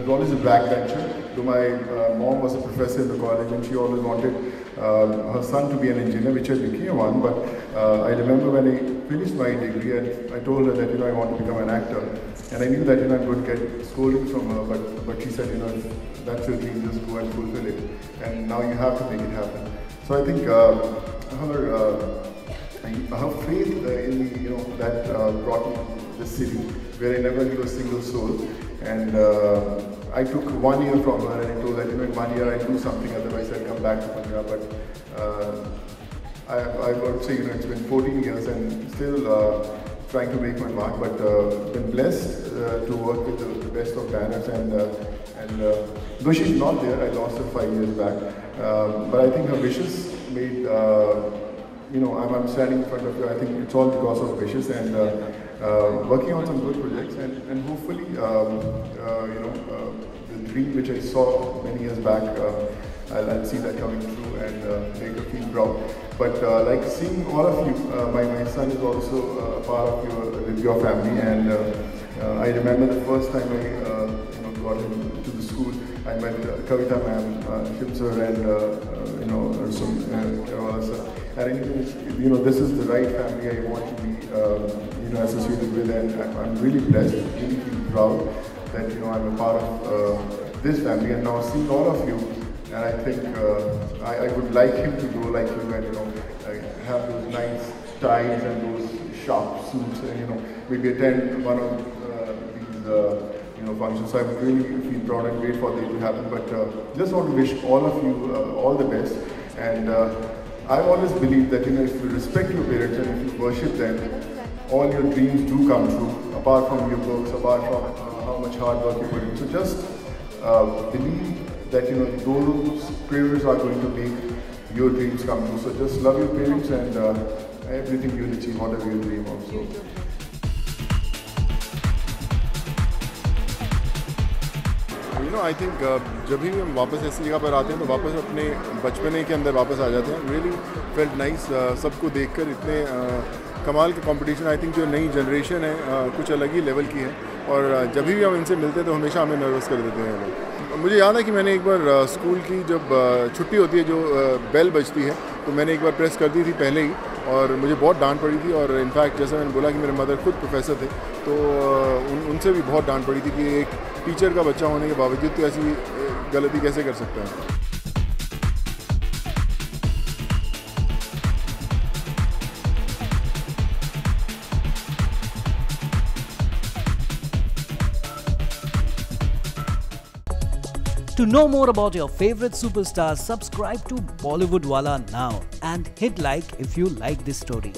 was always a backbencher. So my mom was a professor in the college, and she always wanted her son to be an engineer, which I became one. But I remember when I finished my degree, and I told her that I want to become an actor, and I knew that I would get scolding from her. But she said, that's your dream, just go and fulfill it, and now you have to make it happen. So I think her faith in that brought me to this city where I never knew a single soul. And I took 1 year from her, and I told that in 1 year I'd do something, otherwise I'd come back to Punjab. But I would say it's been 14 years and still trying to make my mark. But been blessed to work with the best of banners, and though she's not there, I lost her 5 years back. But I think her wishes made. I'm standing in front of you. I think it's all because of wishes, and working on some good projects, and hopefully, the dream which I saw many years back, I'll see that coming true and make her feel proud. But like seeing all of you, my son is also a part of your family, and I remember the first time I got him to the school. I met Kavita ma'am, Shim sir, and some and I knew, this is the right family I want to be, associated with, and I'm really blessed, really feel proud that I'm a part of this family, and now seeing all of you, and I think I would like him to grow like you, and have those nice ties and those sharp suits, and maybe attend one of these functions. So I would really feel proud and wait for them to happen. But just want to wish all of you all the best. And I always believe that if you respect your parents and if you worship them, all your dreams do come true. Apart from your books, apart from how much hard work you put in. So just believe that those prayers are going to make your dreams come true. So just love your parents, and everything you'll achieve, whatever you dream of. So. I think जब भी हम वापस ऐसी जगह पर आते हैं तो वापस अपने बचपने के अंदर वापस आ जाते हैं. रियली फेल्ट नाइस सबको देखकर, इतने कमाल के कंपटीशन. आई थिंक जो नई जनरेशन है कुछ अलग ही लेवल की है, और जब भी हम इनसे मिलते हैं तो हमेशा हमें नर्वस कर देते हैं लोग. मुझे याद है कि मैंने एक बार स्कूल की जब छुट्टी होती है, जो बेल बजती है, तो मैंने एक बार प्रेस कर दी थी पहले ही, और मुझे बहुत डांट पड़ी थी. और इनफैक्ट जैसे मैंने बोला कि मेरे मदर खुद प्रोफेसर थे, तो उनसे भी बहुत डांट पड़ी थी कि एक टीचर का बच्चा होने के बावजूद तो ऐसी गलती कैसे कर सकता है. To know more about your favorite superstars, subscribe to Bollywood Wala now and hit like if you like this story.